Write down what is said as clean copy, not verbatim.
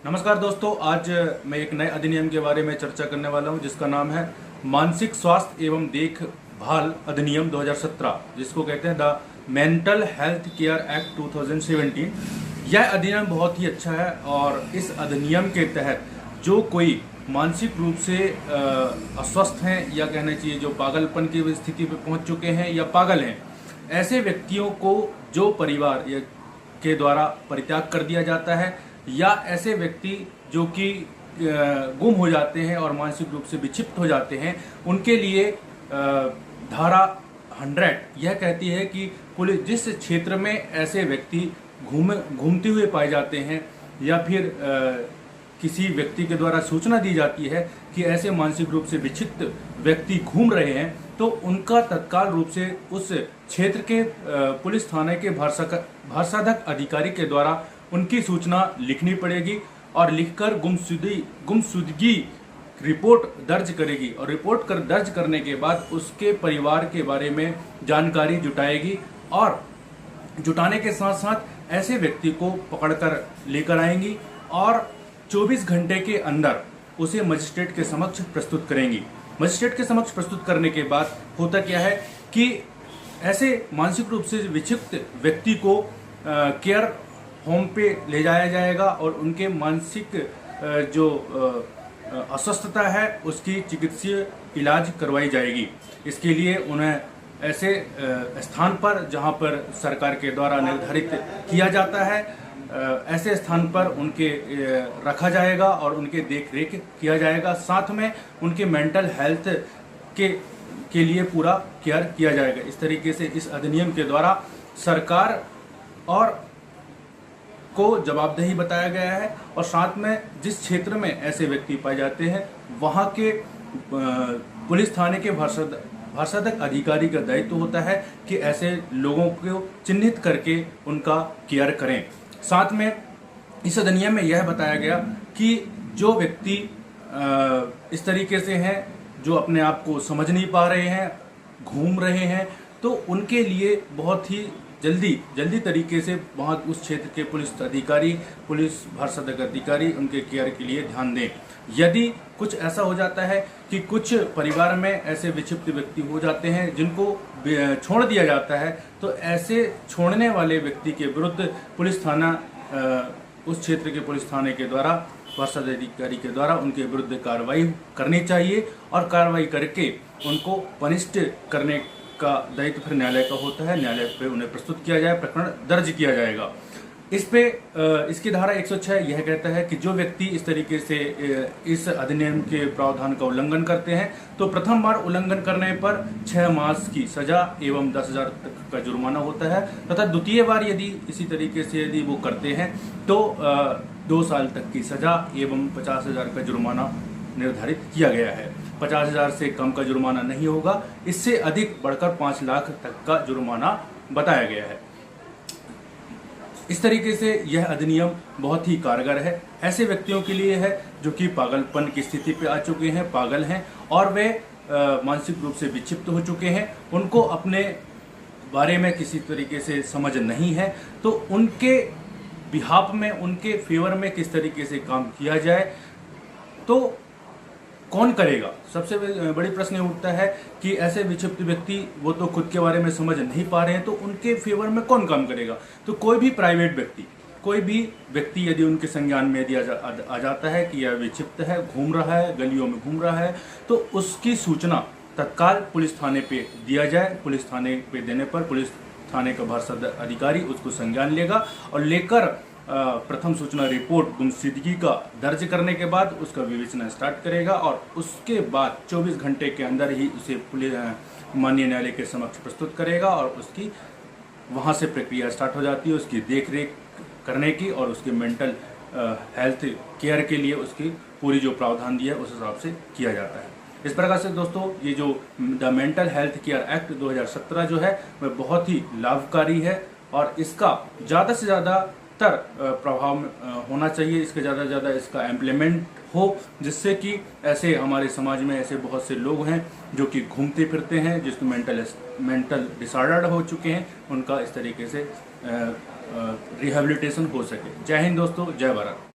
नमस्कार दोस्तों, आज मैं एक नए अधिनियम के बारे में चर्चा करने वाला हूं जिसका नाम है मानसिक स्वास्थ्य एवं देखभाल अधिनियम 2017, जिसको कहते हैं the mental health care act 2017। यह अधिनियम बहुत ही अच्छा है और इस अधिनियम के तहत जो कोई मानसिक रूप से अस्वस्थ हैं या कहना चाहिए जो पागलपन की स्थिति पे पहुंच चुके हैं या पागल हैं, ऐसे व्यक्तियों को जो परिवार के द्वारा परित्याग कर दिया जाता है या ऐसे व्यक्ति जो कि गुम हो जाते हैं और मानसिक रूप से विक्षिप्त हो जाते हैं, उनके लिए धारा 100 यह कहती है कि पुलिस जिस क्षेत्र में ऐसे व्यक्ति घूमते हुए पाए जाते हैं या फिर किसी व्यक्ति के द्वारा सूचना दी जाती है कि ऐसे मानसिक रूप से विक्षिप्त व्यक्ति घूम रहे हैं, तो उनका तत्काल रूप से उस क्षेत्र के पुलिस थाने के भारसाधक अधिकारी के द्वारा उनकी सूचना लिखनी पड़ेगी और लिखकर गुमशुदगी रिपोर्ट दर्ज करेगी और दर्ज करने के बाद उसके परिवार के बारे में जानकारी जुटाएगी और जुटाने के साथ साथ ऐसे व्यक्ति को पकड़कर लेकर आएंगी और 24 घंटे के अंदर उसे मजिस्ट्रेट के समक्ष प्रस्तुत करेंगी। मजिस्ट्रेट के समक्ष प्रस्तुत करने के बाद होता क्या है कि ऐसे मानसिक रूप से विक्षिप्त व्यक्ति को केयर होम पे ले जाया जाएगा और उनके मानसिक जो अस्वस्थता है उसकी चिकित्सीय इलाज करवाई जाएगी। इसके लिए उन्हें ऐसे स्थान पर जहां पर सरकार के द्वारा निर्धारित किया जाता है, ऐसे स्थान पर उनके रखा जाएगा और उनके देख रेख किया जाएगा। साथ में उनके मेंटल हेल्थ के लिए पूरा केयर किया जाएगा। इस तरीके से इस अधिनियम के द्वारा सरकार और को जवाबदेही बताया गया है और साथ में जिस क्षेत्र में ऐसे व्यक्ति पाए जाते हैं वहां के पुलिस थाने के भारसाधक अधिकारी का दायित्व होता है कि ऐसे लोगों को चिन्हित करके उनका केयर करें। साथ में इस अधिनियम में यह बताया गया कि जो व्यक्ति इस तरीके से हैं जो अपने आप को समझ नहीं पा रहे हैं, घूम रहे हैं, तो उनके लिए बहुत ही जल्दी तरीके से वहाँ उस क्षेत्र के पुलिस अधिकारी, पुलिस भारसाधक अधिकारी उनके केयर के लिए ध्यान दें। यदि कुछ ऐसा हो जाता है कि कुछ परिवार में ऐसे विक्षिप्त व्यक्ति हो जाते हैं जिनको छोड़ दिया जाता है, तो ऐसे छोड़ने वाले व्यक्ति के विरुद्ध पुलिस थाना उस क्षेत्र के पुलिस थाने के द्वारा भारसाधक अधिकारी के द्वारा उनके विरुद्ध कार्रवाई करनी चाहिए और कार्रवाई करके उनको पनिष्ड करने का दायित्व फिर न्यायालय का होता है। न्यायालय पे उन्हें प्रस्तुत किया जाए, प्रकरण दर्ज किया जाएगा। इस पे इसकी धारा 106 यह कहता है कि जो व्यक्ति इस तरीके से इस अधिनियम के प्रावधान का उल्लंघन करते हैं तो प्रथम बार उल्लंघन करने पर 6 मास की सजा एवं 10,000 तक का जुर्माना होता है तथा द्वितीय बार यदि इसी तरीके से यदि वो करते हैं तो 2 साल तक की सजा एवं 50,000 का जुर्माना निर्धारित किया गया है। 50,000 से कम का जुर्माना नहीं होगा, इससे अधिक बढ़कर 5 लाख तक का जुर्माना बताया गया है। इस तरीके से यह अधिनियम बहुत ही कारगर है, ऐसे व्यक्तियों के लिए है जो कि पागलपन की स्थिति पे आ चुके हैं, पागल हैं और वे मानसिक रूप से विक्षिप्त हो चुके हैं, उनको अपने बारे में किसी तरीके से समझ नहीं है, तो उनके बिहाफ में, उनके फेवर में किस तरीके से काम किया जाए, तो कौन करेगा। सबसे बड़ी प्रश्न उठता है कि ऐसे विक्षिप्त व्यक्ति वो तो खुद के बारे में समझ नहीं पा रहे हैं, तो उनके फेवर में कौन काम करेगा। तो कोई भी प्राइवेट व्यक्ति, कोई भी व्यक्ति यदि उनके संज्ञान में यदि आ जाता है कि यह विक्षिप्त है, घूम रहा है, गलियों में घूम रहा है, तो उसकी सूचना तत्काल पुलिस थाने पे दिया जाए। पुलिस थाने पे देने पर पुलिस थाने का भारसाधक अधिकारी उसको संज्ञान लेगा और लेकर प्रथम सूचना रिपोर्ट गुमशुदगी का दर्ज करने के बाद उसका विवेचना स्टार्ट करेगा और उसके बाद 24 घंटे के अंदर ही उसे माननीय न्यायालय के समक्ष प्रस्तुत करेगा और उसकी वहां से प्रक्रिया स्टार्ट हो जाती है उसकी देखरेख करने की और उसके मेंटल हेल्थ केयर के लिए उसकी पूरी जो प्रावधान दिया है उस हिसाब से किया जाता है। इस प्रकार से दोस्तों ये जो the mental health care act 2017 जो है वह बहुत ही लाभकारी है और इसका ज़्यादा से ज़्यादा प्रभाव होना चाहिए, इसके ज़्यादा से ज़्यादा इसका इम्प्लीमेंट हो, जिससे कि ऐसे हमारे समाज में ऐसे बहुत से लोग हैं जो कि घूमते फिरते हैं, जिसको मेंटल डिसऑर्डर हो चुके हैं, उनका इस तरीके से रिहेबिलिटेशन हो सके। जय हिंद दोस्तों, जय भारत।